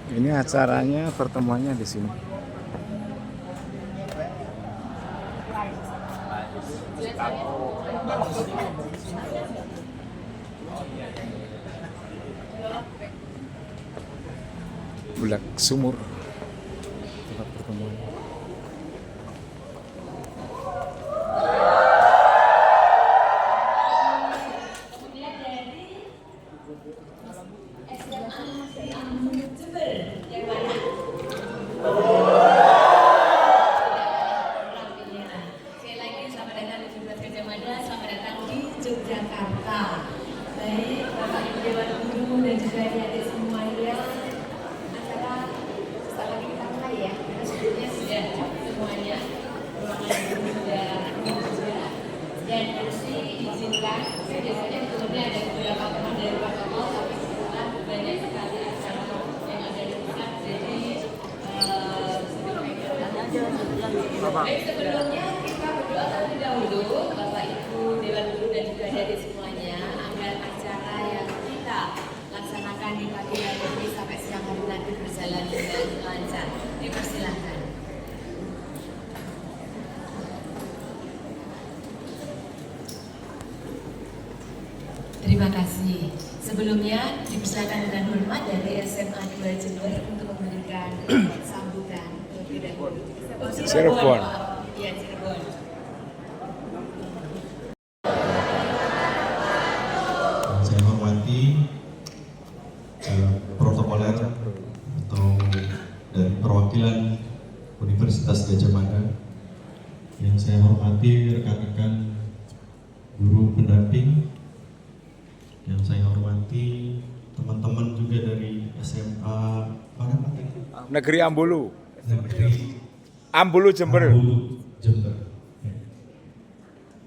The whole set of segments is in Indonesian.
Ini acaranya, pertemuannya di sini. Bulak Sumur tempat pertemuan. Yogyakarta. Baik, Bapak Ibu Dewan Guru dan juga adik-adik semuanya, acara sebentar lagi kita mulai ya. Karena sebelumnya sudah semuanya ruangan guru sudah juga. Dan nanti izinkan, saya biasanya sebelumnya ada beberapa teman dari protokol, tapi kebetulan banyak sekali acara yang ada di pusat. Jadi baik, sebelumnya kita berdoa terlebih dahulu Bapak Ibu Dewan Guru dan juga adik semuanya agar acara yang kita laksanakan di pagi hari ini sampai siang hari nanti berjalan dengan lancar. Dipersilahkan. Terima kasih. Sebelumnya dipersilakan dengan hormat dari SMA 2 Jember untuk memberikan sambutan terlebih dahulu. Cirebon. Iya, Cirebon. Saya hormati protokoler atau dari perwakilan Universitas Gadjah Mada, yang saya hormati rekan-rekan guru pendamping, yang saya hormati teman-teman juga dari SMA mana Pak? Negeri Ambulu. Negeri Ambulu Jember. Ambulu, Jember.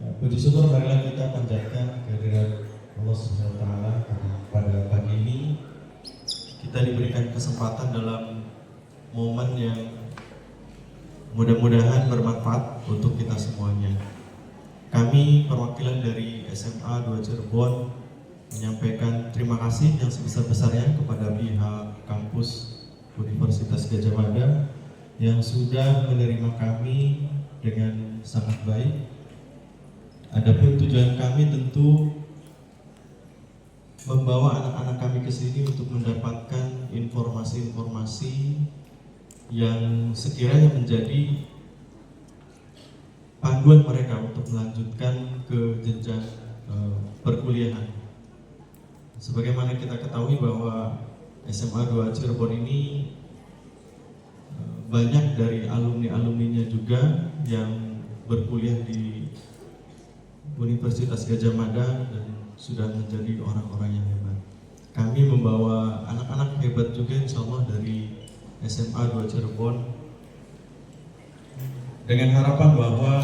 Ya, puji syukur marilah kita panjatkan kehadirat Allah Subhanahu wa taala karena pada pagi ini kita diberikan kesempatan dalam momen yang mudah-mudahan bermanfaat untuk kita semuanya. Kami perwakilan dari SMA 2 Cirebon menyampaikan terima kasih yang sebesar-besarnya kepada pihak kampus Universitas Gadjah Mada yang sudah menerima kami dengan sangat baik. Adapun tujuan kami tentu membawa anak-anak kami ke sini untuk mendapatkan informasi-informasi yang sekiranya menjadi panduan mereka untuk melanjutkan ke jenjang perkuliahan. Sebagaimana kita ketahui bahwa SMA 2 Cirebon ini banyak dari alumni-alumninya juga yang berkuliah di Universitas Gadjah Mada dan sudah menjadi orang-orang yang hebat. Kami membawa anak-anak hebat juga insya Allah dari SMA 2 Cirebon dengan harapan bahwa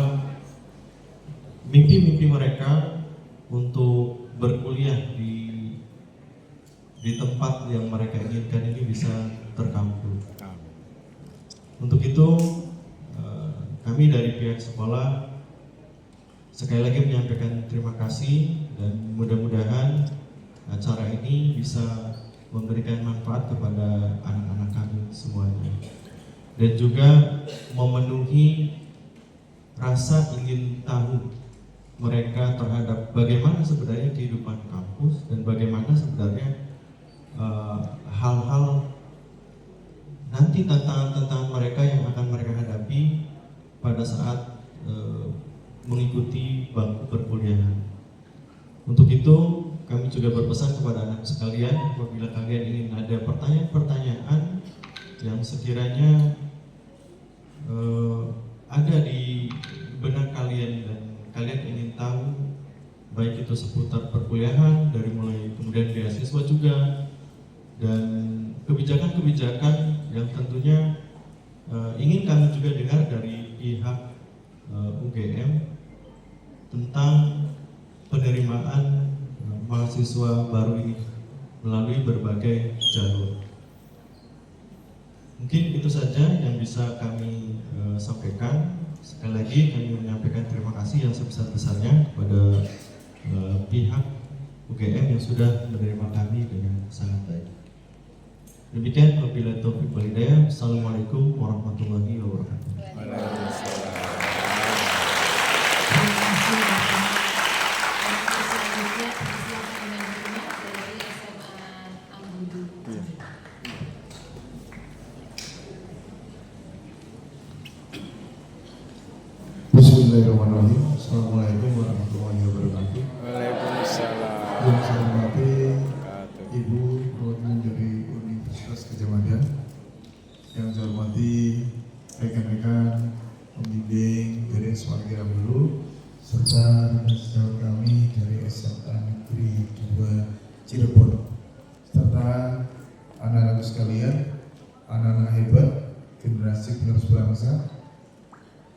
mimpi-mimpi mereka untuk berkuliah di tempat yang mereka inginkan ini bisa terkabul. Untuk itu kami dari pihak sekolah sekali lagi menyampaikan terima kasih dan mudah-mudahan acara ini bisa memberikan manfaat kepada anak-anak kami semuanya dan juga memenuhi rasa ingin tahu mereka terhadap bagaimana sebenarnya kehidupan kampus dan bagaimana sebenarnya hal-hal nanti tantangan-tantangan mereka yang akan mereka hadapi pada saat mengikuti bangku perkuliahan. Untuk itu kami juga berpesan kepada anak sekalian, apabila kalian ingin ada pertanyaan-pertanyaan yang sekiranya ada di benak kalian dan kalian ingin tahu, baik itu seputar perkuliahan dari mulai kemudian beasiswa juga dan kebijakan-kebijakan yang tentunya ingin kami juga dengar dari pihak UGM tentang penerimaan mahasiswa baru ini melalui berbagai jalur. Mungkin itu saja yang bisa kami sampaikan. Sekali lagi kami menyampaikan terima kasih yang sebesar-besarnya kepada pihak UGM yang sudah menerima kami dengan sangat baik. Demikian, wabillahi taufiq wal hidayah. Assalamualaikum warahmatullahi wabarakatuh. Bismillahirrahmanirrahim. Assalamualaikum warahmatullahi wabarakatuh. Waalaikumsalam. Yang saya hormati Ibu perwakilan dari Universitas Gadjah Mada, yang saya hormati rekan-rekan pembimbing dari SMA Negeri Ambulu, serta sejawat kami dari SMA Negeri 2 Cirebon, serta anak-anak sekalian, anak-anak hebat, generasi penerus bangsa.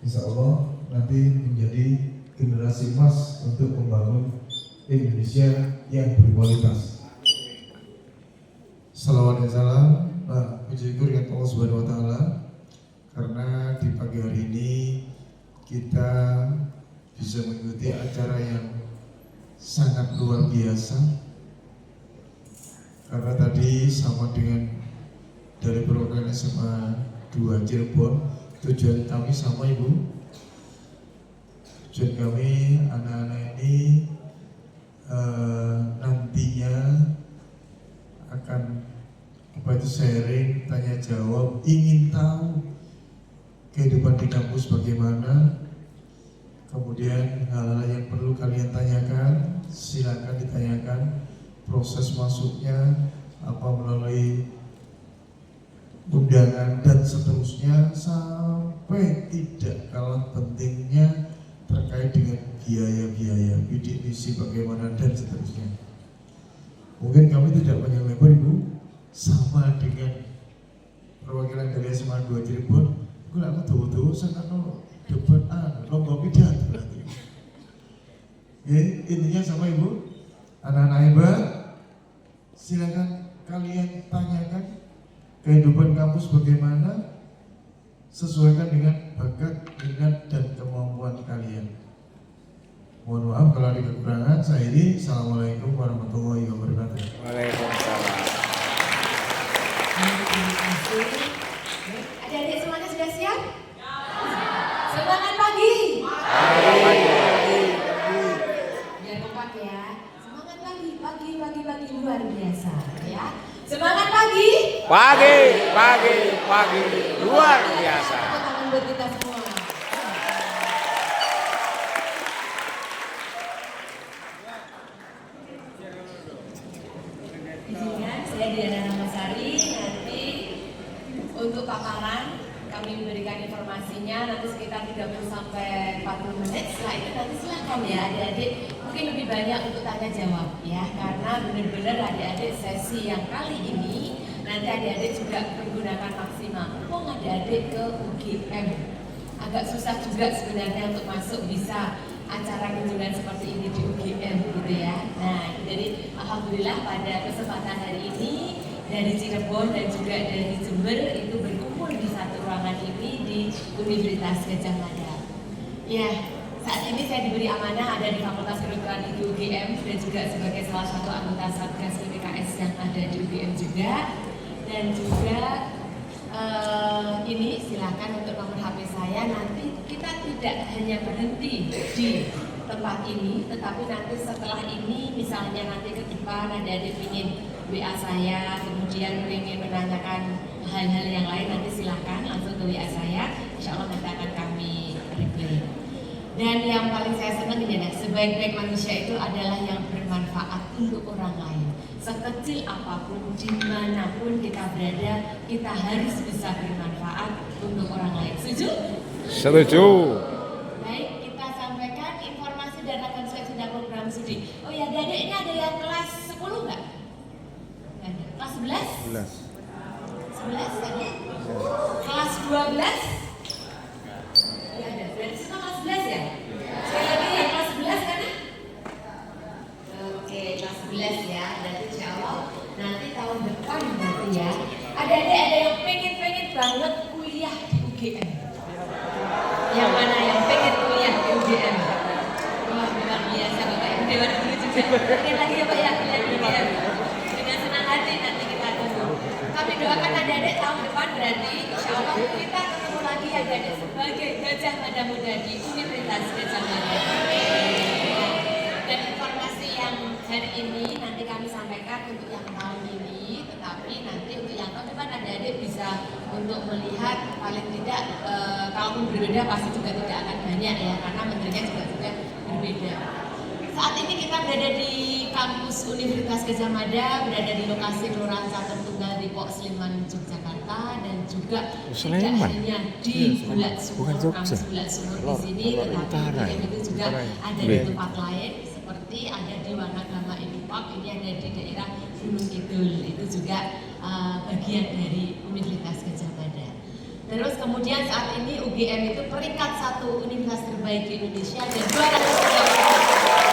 Insya Allah nanti menjadi generasi emas untuk membangun Indonesia yang berkualitas. Salawat dan salam, puji syukur kepada Allah Subhanahu Wa Taala, karena di pagi hari ini kita bisa mengikuti acara yang sangat luar biasa. Karena tadi sama dengan dari perwakilan SMA 2 Cirebon, tujuan kami sama Ibu. Tujuan kami anak-anak ini nantinya akan sharing, tanya jawab, ingin tahu kehidupan di kampus bagaimana. Kemudian hal-hal yang perlu kalian tanyakan, silakan ditanyakan. Proses masuknya apa melalui undangan dan seterusnya, sampai tidak kalah pentingnya terkait dengan biaya-biaya, bidik misi bagaimana dan seterusnya. Mungkin kami tidak banyak lebar Ibu, sama dengan perwakilan dari SMA 2 Cirebon. Gue aku tahu sangat debat lomba pidato berarti. Intinya sama Ibu, anak-anak hebat, silakan kalian tanyakan kehidupan kampus bagaimana, sesuaikan dengan bakat, minat, dan kemampuan kalian. Mohon maaf kalau ada kekurangan. Saya ini, Assalamualaikum warahmatullahi wabarakatuh. Waalaikumsalam. Terima kasih. Adik-adik semuanya sudah siap? Semangat pagi. Biar kompak ya. Semangat pagi luar biasa ya. Semangat pagi. Pagi luar biasa. Tepuk tangan buat kita semua. Izinkan saya Diana Ramasari, nanti untuk paparan kami memberikan informasinya nanti sekitar 30 sampai 40 menit. Setelah itu nanti silakan ya adik-adik, mungkin lebih banyak untuk tanya jawab ya, karena benar-benar adik-adik sesi yang kali ini nanti adik-adik juga menggunakan maksimal. Mumpung adik-adik ke UGM, agak susah juga sebenarnya untuk masuk bisa acara kunjungan seperti ini di UGM gitu ya. Nah, jadi alhamdulillah pada kesempatan hari ini dari Cirebon dan juga dari Jember itu berkumpul di satu ruangan ini di Universitas Gadjah Mada. Ya, saat ini saya diberi amanah ada di Fakultas Kedokteran di UGM dan juga sebagai salah satu anggota Satgas PPKS yang ada di UGM juga. Dan juga ini silakan untuk nomor HP saya, nanti kita tidak hanya berhenti di tempat ini, tetapi nanti setelah ini misalnya nanti ke depan ada ingin WA saya, kemudian ingin menanyakan hal-hal yang lain, nanti silakan langsung ke WA saya, insya Allah nanti akan kami reply. Dan yang paling saya senang ini, sebaik-baik manusia itu adalah yang bermanfaat untuk orang lain. Sekecil apapun, dimanapun kita berada, kita harus bisa bermanfaat untuk orang lain. Setuju? Setuju. Baik, kita sampaikan informasi dan rekonstruksi dan program studi. Oh ya, adik-adik ini ada yang kelas 10 nggak? Nggak ada. Kelas 11? 11 ada? Kelas 12? Nggak ada. Berarti semua kelas 11 ya? Sekali lagi yang kelas 11 kan? Oke, kelas 11 ya. Berarti insya Allah nanti tahun depan berarti ya. Adik-adik ada yang pengen banget kuliah di UGM. Yang mana yang pengen kuliah di UGM? Wah, luar biasa Bapak Ibu Dewan Guru juga. Sekali lagi ya Pak ya, kuliah di UGM. Dengan senang hati nanti kita tunggu. Kami adik-adik tahun depan berarti insya Allah kita ketemu lagi ya adik sebagai Gajah Mada Muda di Universitas Gajah Mada. Dan informasi yang hari ini nanti kami sampaikan untuk yang tahun ini, tetapi nanti untuk yang tahun depan adik-adik bisa untuk melihat paling tidak kalaupun berbeda pasti juga tidak akan banyak ya, karena menterinya juga sudah berbeda. Saat ini kita berada di kampus Universitas Gajah Mada, berada di lokasi Kelurahan Catur Tunggal Depok Sleman, Yogyakarta, dan juga tidak hanya di Bulat Sumur, kampus Bulat Sumur di sini, tetapi itu juga ada di tempat lain, seperti ada di Wanagama Park, ini ada di daerah Gunung Kidul, itu juga bagian dari Universitas Gajah Mada. Terus kemudian saat ini UGM itu peringkat 1 universitas terbaik di Indonesia dan 200.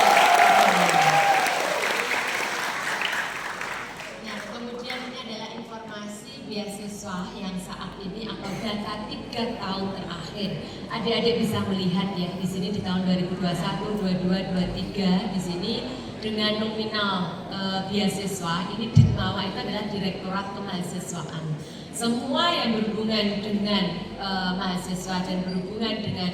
Nah, kemudian ini adalah informasi beasiswa yang saat ini atau data 3 tahun terakhir. Adik-adik bisa melihat ya di sini di tahun 2021, 22, 23 di sini dengan nominal beasiswa ini Ditmawa itu adalah Direktorat Kemahasiswaan. Semua yang berhubungan dengan mahasiswa dan berhubungan dengan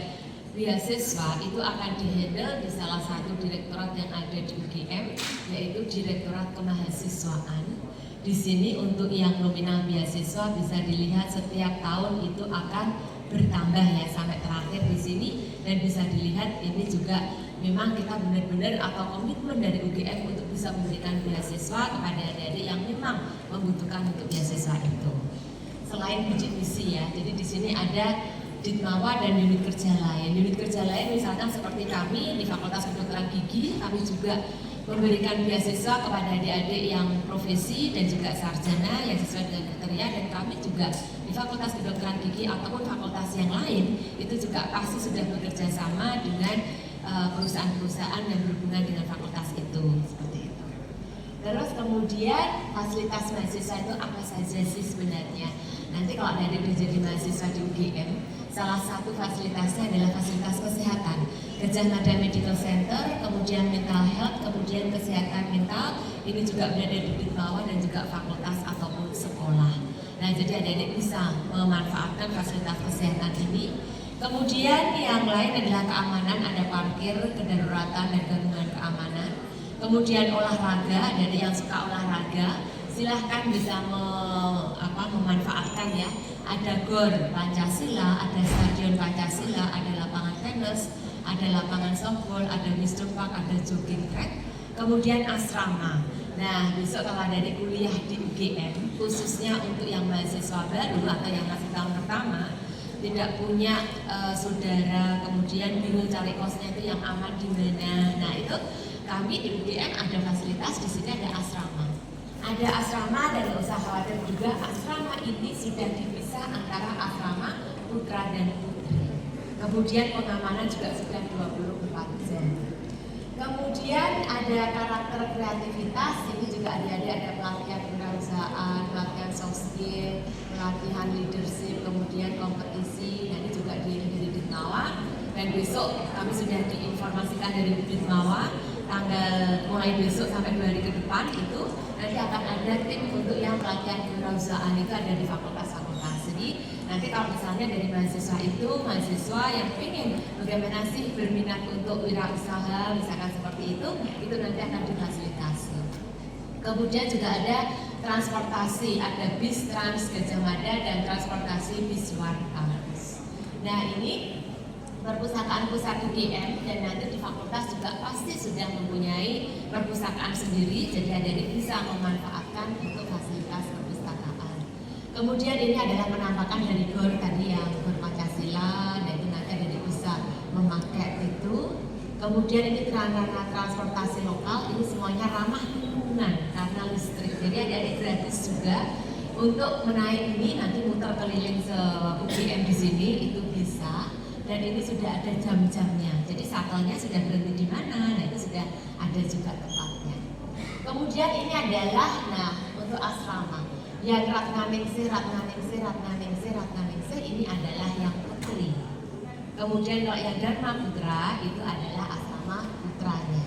beasiswa itu akan dihandle di salah satu direktorat yang ada di UGM, yaitu Direktorat Kemahasiswaan. Di sini untuk yang nominal beasiswa bisa dilihat setiap tahun itu akan bertambah ya sampai terakhir di sini, dan bisa dilihat ini juga memang kita benar-benar atau komitmen dari UGM untuk bisa memberikan beasiswa kepada adik-adik yang memang membutuhkan untuk beasiswa itu. Selain bidik misi ya, jadi di sini ada Ditmawa dan unit kerja lain. Unit kerja lain misalkan seperti kami di Fakultas Kedokteran Gigi, kami juga memberikan beasiswa kepada adik-adik yang profesi dan juga sarjana yang sesuai dengan kriteria, dan kami juga di Fakultas Kedokteran Gigi ataupun fakultas yang lain itu juga pasti sudah bekerja sama dengan perusahaan-perusahaan yang berhubungan dengan fakultas itu, seperti itu. Terus kemudian fasilitas mahasiswa itu apa saja sih sebenarnya? Nanti kalau ada menjadi mahasiswa di UGM, salah satu fasilitasnya adalah fasilitas kesehatan. Gajah Mada Medical Center, kemudian mental health, kemudian kesehatan mental, ini juga berada di Ditmawa dan juga fakultas ataupun sekolah. Nah, jadi adik-adik bisa memanfaatkan fasilitas kesehatan ini. Kemudian yang lain adalah keamanan, ada parkir, kedaruratan, dan gabungan keamanan. Kemudian olahraga, dari yang suka olahraga, silahkan bisa memanfaatkan ya. Ada GOR Pancasila, ada Stadion Pancasila, ada lapangan tenis, ada lapangan softball, ada wisdom park, ada jogging track. Kemudian asrama. Nah, besok kalau ada di kuliah di UGM, khususnya untuk yang mahasiswa baru atau yang masih tahun pertama, tidak punya saudara, kemudian bingung cari kosnya itu yang aman di mana. Nah, itu kami di UGM ada fasilitas, di sini ada asrama. Ada asrama dan nggak usah khawatir juga, asrama ini sudah dipisah antara asrama putra dan putri. Kemudian pengamanan juga sudah 24 jam. Kemudian ada karakter kreativitas, ini juga ada pelatihan kewirausahaan, pelatihan soft skill, pelatihan leadership, kemudian kompetisi. Nah, ini juga dari Ditmawa. Dan besok kami sudah diinformasikan dari Ditmawa, mulai besok sampai 2 hari ke depan itu nanti akan ada tim untuk yang pelatihan kewirausahaan itu ada di fakultas-fakultas. Jadi nanti kalau misalnya dari mahasiswa itu, mahasiswa yang ingin bagaimana sih berminat untuk wirausaha, misalkan seperti itu nanti akan difasilitasi. Kemudian juga ada transportasi, ada bis Trans Gajah Mada dan transportasi bis Warkams. Nah, ini perpustakaan pusat UGM, dan nanti di fakultas juga pasti sudah mempunyai perpustakaan sendiri, jadi adik-adik bisa memanfaatkan untuk fasilitas perpustakaan. Kemudian ini adalah penampakan dari GOR tadi yang GOR Pancasila, dan itu nanti adik-adik bisa memakai itu. Kemudian ini karena transportasi lokal, ini semuanya ramah lingkungan karena listrik, jadi adik-adik gratis juga untuk menaik ini, nanti muter keliling UGM di sini itu bisa. Dan ini sudah ada jam-jamnya, jadi shuttle-nya sudah berhenti di mana, nah itu sudah ada juga tempatnya. Kemudian ini adalah, untuk asrama yang Ratnaningsih ini adalah yang putri. Kemudian kalau yang Dharma Putra itu adalah asrama putranya.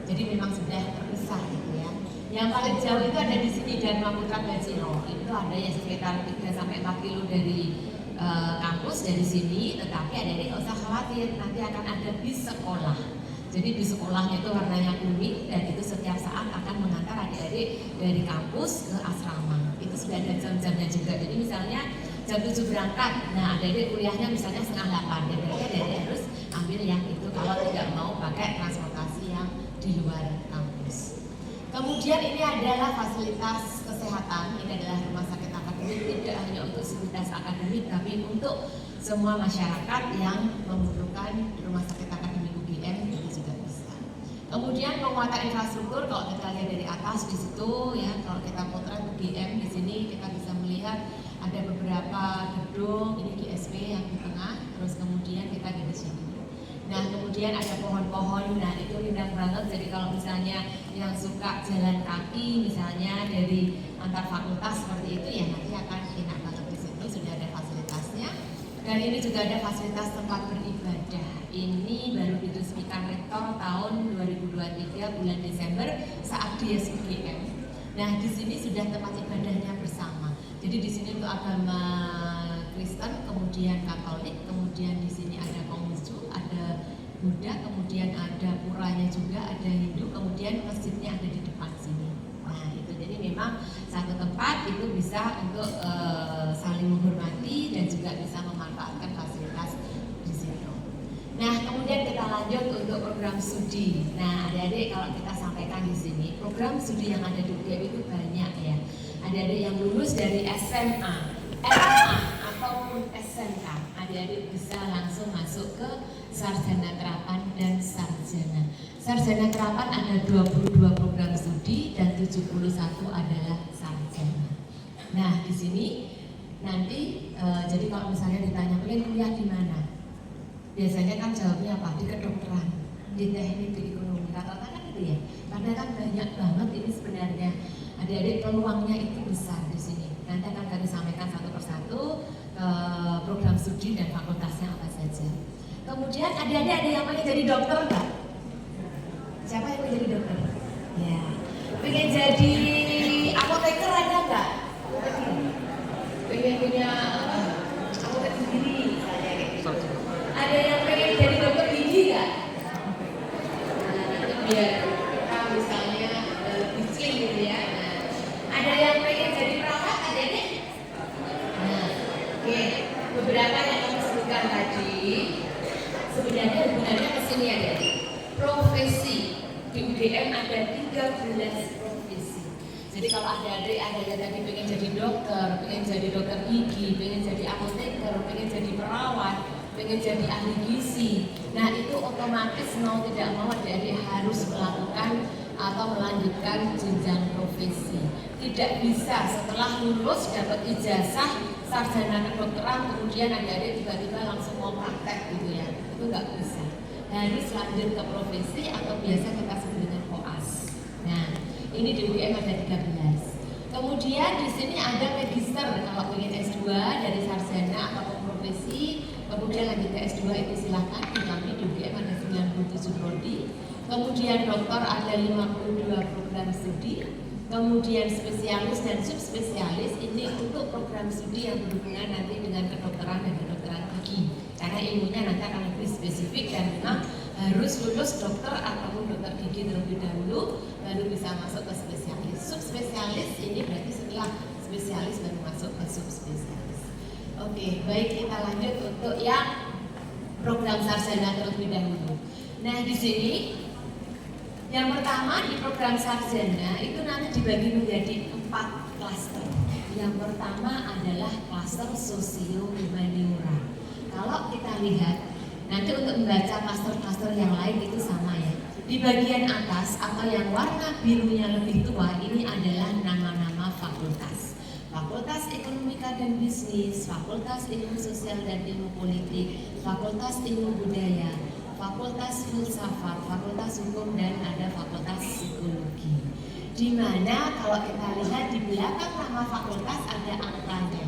Jadi memang sudah terpisah gitu ya. Yang paling jauh itu ada di sini Dharma Putra Bajino. Itu ada yang sekitar 3-4 kilo dari kampus dari sini, tetapi adik-adik nggak usah khawatir, nanti akan ada bis sekolah. Jadi bis sekolahnya itu warnanya kuning dan itu setiap saat akan mengantar adik-adik dari kampus ke asrama. Itu sudah ada jam-jamnya juga. Jadi misalnya jam 7 berangkat, nah adik-adik kuliahnya misalnya 7:30, ya berarti adik-adik harus ambil yang itu kalau tidak mau pakai transportasi yang di luar kampus. Kemudian ini adalah fasilitas kesehatan, ini adalah rumah sakit akademik, tidak hanya untuk sivitas akademik tapi untuk semua masyarakat yang membutuhkan rumah sakit akademik UGM itu juga bisa. Kemudian penguatan infrastruktur, kalau kita lihat dari atas di situ ya, kalau kita potret UGM di sini kita bisa melihat ada beberapa gedung, ini GSP yang di tengah, terus kemudian kita di sini. Nah kemudian ada pohon-pohon, nah itu indah banget. Jadi kalau misalnya yang suka jalan kaki misalnya dari antar fakultas seperti itu ya nanti akan enak banget di situ, sudah ada fasilitasnya. Dan ini juga ada fasilitas tempat beribadah. Ini baru diresmikan rektor tahun 2023 bulan Desember saat dia UGM. Nah di sini sudah tempat ibadahnya bersama. Jadi di sini untuk agama Kristen, kemudian Katolik, kemudian di sini ada Konghucu, ada Buddha, kemudian ada puranya juga, ada Hindu, kemudian masjidnya ada di depan sini. Nah itu jadi memang satu tempat itu bisa untuk saling menghormati dan juga bisa memanfaatkan fasilitas di situ. Nah kemudian kita lanjut untuk program studi. Nah adik-adik kalau kita sampaikan di sini program studi yang ada di UGM itu banyak ya. Adik-adik yang lulus dari SMA, ataupun SMK, adik-adik bisa langsung masuk ke sarjana terapan dan sarjana. Sarjana terapan ada 22 program studi dan 71 adalah sarjana. Nah di sini nanti jadi kalau misalnya ditanya pengen kuliah di mana, biasanya kan jawabnya apa? Di kedokteran, di teknik, di ekonomi, rata-rata kan itu ya. Karena kan banyak banget ini sebenarnya. Adik-adik peluangnya itu besar di sini. Nanti akan kami sampaikan satu persatu program studi dan fakultasnya apa saja. Kemudian adik-adik ada yang pengen jadi dokter nggak? Siapa yang pengen jadi dokter? Ya. Pengen jadi apoteker ada nggak? Pengen punya apotek sendiri misalnya gitu. Ada yang pengen jadi dokter gigi nggak? Nah, nanti biar kita misalnya lebih slim gitu ya. Ada yang pengen jadi perawat adik-adik? Nah, oke. Beberapa yang kami sebutkan tadi sebenarnya hubungannya ke sini adik-adik. Profesi di UGM ada 13 profesi. Jadi kalau adik-adik ada yang tadi pengen jadi dokter, pengen jadi dokter gigi, pengen jadi apoteker, pengen jadi perawat, pengen jadi ahli gizi. Nah itu otomatis mau tidak mau adik-adik harus melakukan atau melanjutkan jenjang profesi. Tidak bisa setelah lulus dapat ijazah sarjana kedokteran kemudian adik-adik tiba-tiba langsung mau praktek gitu ya. Itu nggak bisa. Harus lanjut ke profesi atau biasa kita sebut dengan koas. Nah, ini di UGM ada 13. Kemudian di sini ada magister kalau pengen S2 dari sarjana atau profesi, kemudian lanjut ke S2 itu silakan. Di kami di UGM ada 97 prodi. Kemudian doktor ada 52 program studi, kemudian spesialis dan subspesialis ini untuk program studi yang berhubungan nanti dengan kedokteran dan kedokteran gigi. Karena ilmunya nanti akan lebih spesifik dan memang harus lulus dokter ataupun dokter gigi terlebih dahulu baru bisa masuk ke spesialis. Subspesialis ini berarti setelah spesialis baru masuk ke subspesialis. Oke, baik kita lanjut untuk yang program sarjana terlebih dahulu. Nah di sini yang pertama di program sarjana itu nanti dibagi menjadi 4 klaster. Yang pertama adalah klaster sosio-humaniora. Kalau kita lihat nanti untuk membaca klaster-klaster yang lain itu sama ya. Di bagian atas atau yang warna birunya lebih tua ini adalah nama-nama fakultas. Fakultas Ekonomika dan Bisnis, Fakultas Ilmu Sosial dan Ilmu Politik, Fakultas Ilmu Budaya, Fakultas Filsafat, Fakultas Hukum, dan ada Fakultas Psikologi. Di mana kalau kita lihat di belakang nama fakultas ada angkanya.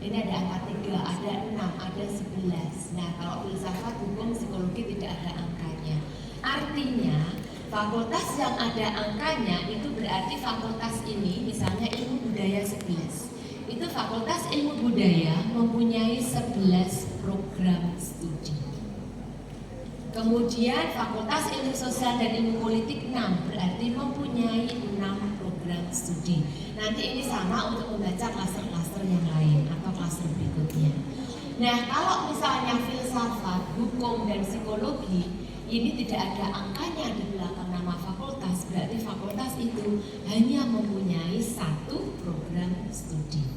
Ini ada angka 3, ada 6, ada 11. Nah kalau filsafat, hukum, psikologi tidak ada angkanya. Artinya fakultas yang ada angkanya itu berarti fakultas ini misalnya ilmu budaya 11. Itu fakultas ilmu budaya mempunyai 11 program studi. Kemudian fakultas ilmu sosial dan ilmu politik 6, berarti mempunyai 6 program studi. Nanti ini sama untuk membaca klaster-klaster yang lain atau klaster berikutnya. Nah, kalau misalnya filsafat, hukum, dan psikologi ini tidak ada angkanya di belakang nama fakultas, berarti fakultas itu hanya mempunyai 1 program studi.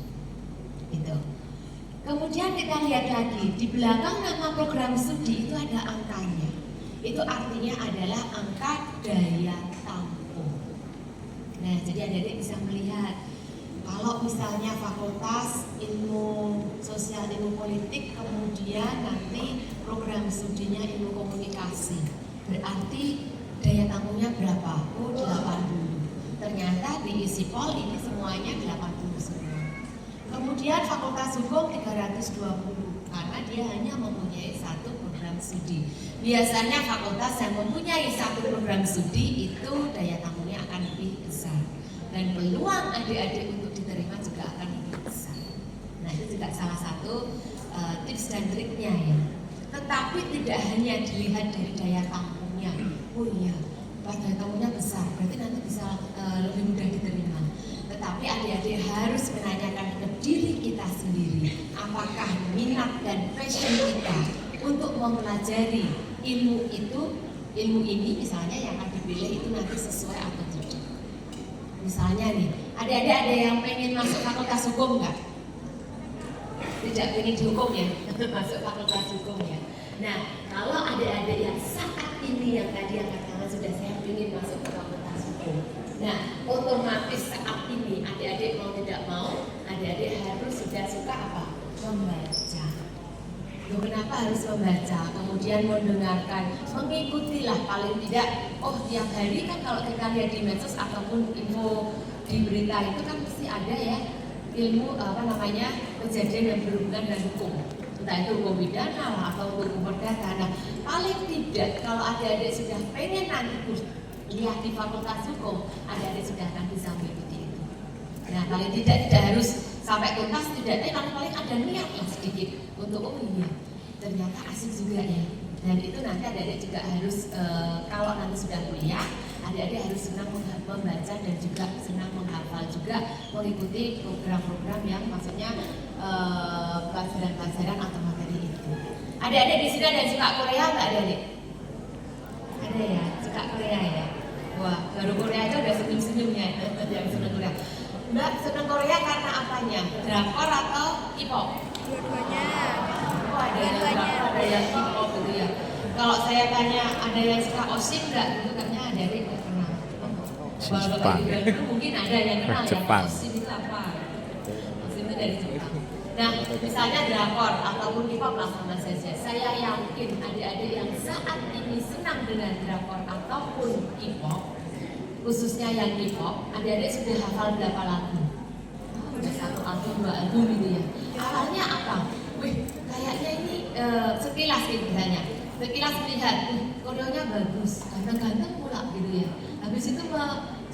Gitu. Kemudian kita lihat lagi, di belakang nama program studi itu ada angkanya. Itu artinya adalah angka daya tampung. Nah, jadi adik-adik bisa melihat, kalau misalnya fakultas ilmu sosial, ilmu politik, kemudian nanti program studinya ilmu komunikasi, berarti daya tampungnya berapa? Oh, 80. Ternyata di ISIPOL ini semuanya 80 semua. Kemudian fakultas hukum 320, karena dia hanya mempunyai 1 program studi. Biasanya fakultas yang mempunyai 1 program studi itu daya tampungnya akan lebih besar. Dan peluang adik-adik untuk diterima juga akan lebih besar. Nah, itu juga salah satu tips dan triknya ya. Tetapi tidak hanya dilihat dari daya tampungnya. Oh iya, pas daya tampungnya besar, berarti nanti bisa lebih mudah diterima. Tetapi adik-adik harus menanyakan ke diri kita sendiri, apakah minat dan passion kita untuk mempelajari ilmu itu, ilmu ini misalnya yang akan dipilih itu nanti sesuai atau tidak. Misalnya nih, adik-adik ada yang pengen masuk fakultas hukum nggak? Tidak pengen dihukum ya, masuk fakultas hukum ya. Nah, kalau adik-adik yang saat ini yang tadi yang katakan sudah saya ingin masuk ke fakultas hukum, nah otomatis saat ini adik-adik mau tidak mau, adik-adik harus sudah suka apa? Membaca. Loh, kenapa harus membaca? Kemudian mendengarkan, mengikutilah paling tidak. Oh, tiap hari kan kalau kita lihat di medsos ataupun info di berita itu kan pasti ada ya ilmu kejadian yang berhubungan dengan hukum. Entah itu hukum pidana lah, atau hukum perdata. Nah, paling tidak kalau adik-adik sudah pengen nanti lihat di fakultas hukum, adik-adik sudah akan bisa mengikuti itu. Nah, paling tidak harus sampai tuntas, tidak, paling ada niat lah sedikit untuk oh iya, ternyata asik juga ya. Dan itu nanti adik-adik juga harus kalau nanti sudah kuliah, adik-adik harus senang membaca dan juga senang menghafal juga, mengikuti program-program yang maksudnya pelajaran-pelajaran atau materi itu. Adik-adik di sini ada yang suka Korea nggak adik-adik? Ada ya, suka Korea ya. Wah, baru Korea aja udah senyum-senyumnya yang senang Korea. Mbak senang Korea karena apanya? Drakor atau K-pop? Dua-duanya. Oh, ada yang drakor, ada yang K-pop gitu ya. Kalau saya tanya ada yang suka OSIM nggak? Itu katanya ada yang nggak kenal. Jepang. Itu mungkin ada yang kenal Jepang. ya. OSIM itu apa? OSIM itu dari Jepang. Nah, misalnya drakor ataupun K-pop lah sama saja. Saya yakin adik-adik yang saat ini senang dengan drakor ataupun K-pop, khususnya yang K-pop, adik-adik sudah hafal berapa lagu? Oh, udah 1 album, 2 album gitu ya. Awalnya apa? Wih, kayaknya ini sekilas gitu misalnya. Sekilas melihat, koreonya bagus, ganteng-ganteng pula gitu ya. Habis itu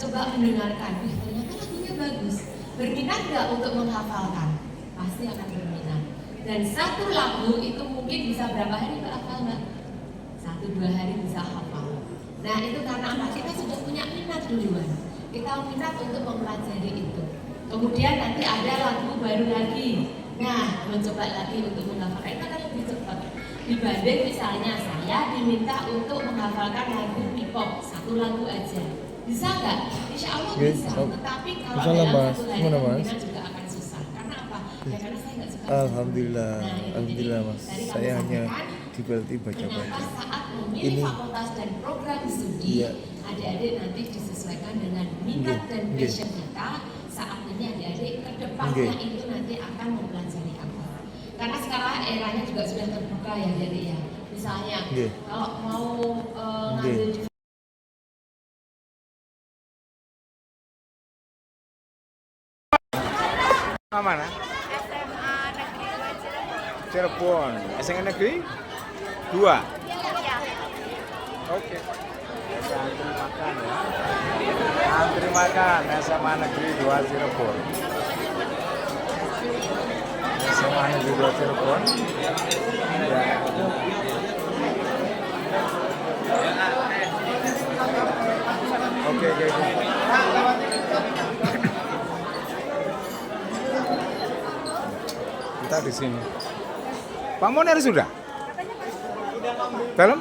coba mendengarkan, wih ternyata lagunya bagus. Berminat nggak untuk menghafalkan? Pasti akan berminat. Dan 1 lagu itu mungkin bisa berapa hari hafal nggak? 1-2 hari bisa hafal. Nah itu karena apa? Kita sudah punya minat duluan. Kita minat untuk mempelajari itu. Kemudian nanti ada lagu baru lagi. Nah, mencoba lagi untuk menghafalkan itu akan lebih cepat. Dibanding misalnya saya diminta untuk menghafalkan lagu K-pop 1 lagu aja. Bisa nggak? Insya Allah bisa. Tetapi kalau dalam 1 hari kemungkinan juga akan susah. Karena apa? Ya karena saya nggak suka. Alhamdulillah, Nah, alhamdulillah mas. Saya hanya diberarti baca-baca. Kenapa saat memilih fakultas dan program studi, Iya. adik-adik nanti disesuaikan dengan minat dan passion kita. Saat ini adik-adik kedepannya itu nanti akan mempelajari apa. Karena sekarang eranya juga sudah terbuka ya jadi ya. Misalnya kalau mau ngambil di Mana? SMA Negeri 2 Cirebon. Cirebon. SMA Negeri 2. Iya. Oke. Antri makan ya. Antri makan SMA Negeri 2 Cirebon. SMA Negeri 2 Cirebon. Ya. Oke. Kita di sini. Pak Munir sudah? Dalam?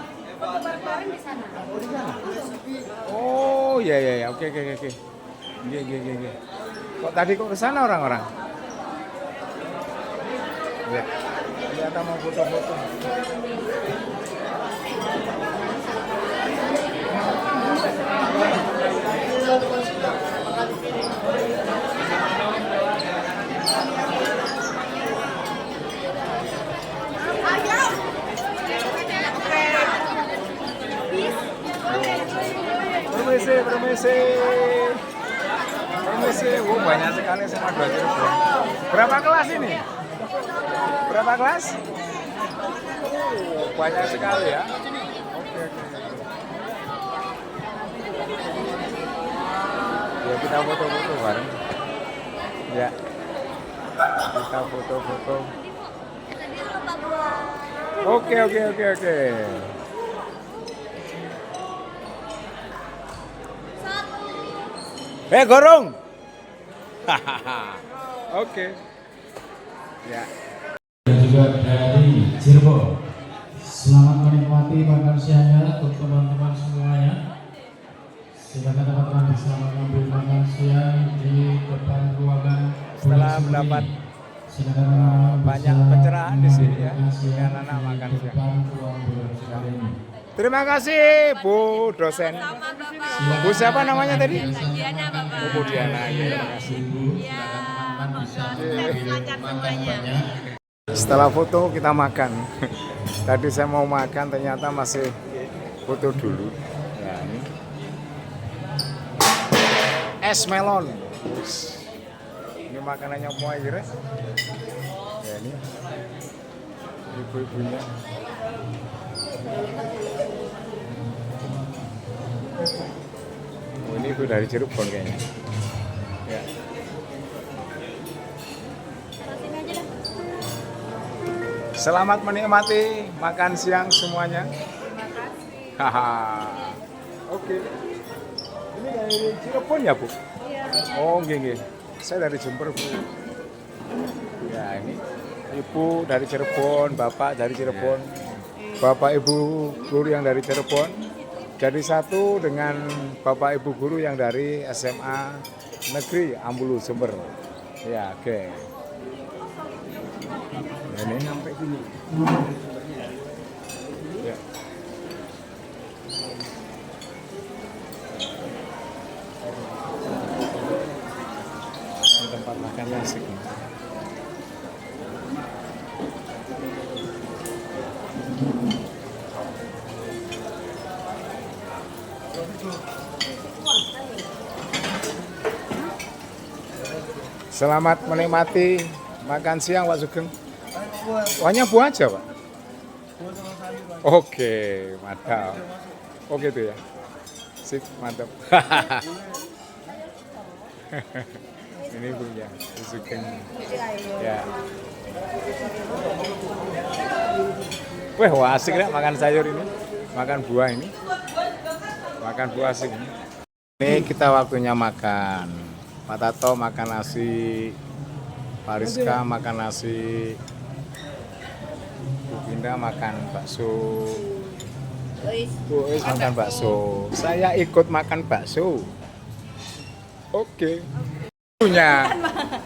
Oh, ya. Oke. Iya. Kok tadi kok ke sana orang-orang? Ya. Kita mau foto-foto. Permisi. Banyak sekali SMA 2 Cirebon. Berapa kelas ini? Berapa kelas? Banyak sekali ya. Oke. Ya, kita foto-foto bareng. Ya. Kita foto-foto. Oke. Gorong. Oke. Ya. Dan juga dari Cirebon. Selamat menikmati makan siangnya untuk teman-teman semuanya. Silakan teman-teman bisa mengambil makan siang di depan ruangan. Setelah mendapat banyak pencerahan di sini ya, anak-anak makan siang. Terima kasih Bu dosen. Bu siapa namanya tadi? Diana, Bapak. Bu Diana, ya, terima kasih. Iya. Lancar semuanya. Setelah foto kita makan. Tadi saya mau makan ternyata masih foto dulu. Ya, ini. Es melon. Ini makanannya semua ya. Ya ini. Ibu-ibunya. Oh, ini ibu dari Cirebon kayaknya. Ya. Selamat menikmati makan siang semuanya. Haha. Oke. Ini dari Cirebon ya, Bu? Iya. Oh, nggih. Saya dari Jember, Bu. Ya, ini Ibu dari Cirebon, Bapak dari Cirebon. Bapak Ibu guru yang dari Cirebon. Jadi satu dengan Bapak Ibu guru yang dari SMA Negeri Ambulu Jember. Ya, oke. Ini sampai sini. Ya. Ini tempat makan asik. Selamat menikmati makan siang Pak Sugeng. Wahnya buah aja Pak? Oke, mantap. Oke tuh ya. Sip, mantap. Ini punya Sugeng. Ya. Wah, asik ya makan sayur ini. Makan buah ini. Makan buah asik ini. Ini kita waktunya makan. Pak Tato makan nasi. Pak Rizka makan nasi. Bu Binda makan bakso. Bu Ois makan bakso. Saya ikut makan bakso. Oke. Punya.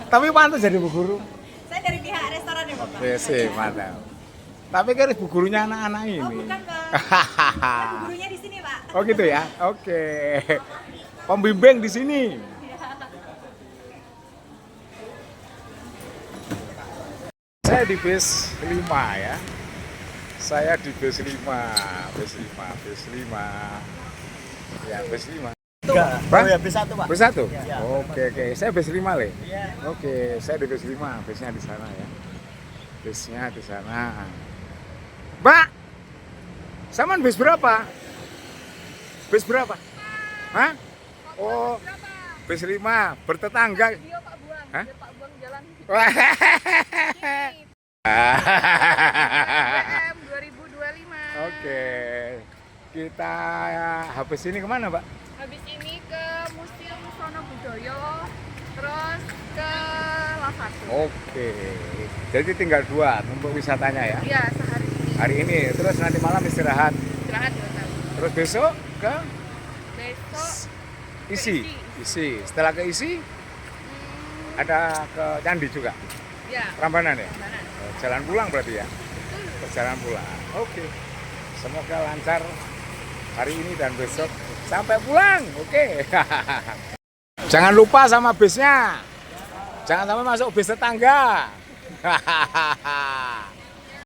Tapi pantas jadi bu guru. Saya dari pihak restoran ya, Bapak. Oke, sih, mantap. Tapi kan bu gurunya anak-anak ini. Oh, bukan, Pak. Bu gurunya di sini, Pak. Oh gitu ya. Oke. Pembimbing di sini. Saya di base 5 ya. Saya di base 5. Ya, base 5. Bang? Oh ya, B1 Pak. B1? Ya. Oke. Saya base 5 Le. Iya. Oke, saya di base 5. Base-nya di sana ya. Base-nya di sana. Mbak! Saman base berapa? Bis berapa? Hah? Oh, bis 5 bertetangga. Video Pak Buang, Hah? biar Pak Buang jalan Oke. BM 2025. Kita habis ini kemana, Pak? Habis ini ke Museum Sono Budoyo, terus ke Lavatu. Oke. Jadi tinggal 2 untuk wisatanya ya. Iya, sehari ini. Hari ini, terus nanti malam istirahat. Istirahat di hotel. Terus besok ke Besok Isi. ke Isi. Setelah ke Isi ada ke Candi juga. ya, Prambanan ya? mana? Jalan pulang berarti ya? Perjalanan pulang. Oke. Semoga lancar hari ini dan besok sampai pulang. Oke. Jangan lupa sama bisnya. Jangan sampai masuk bis tetangga.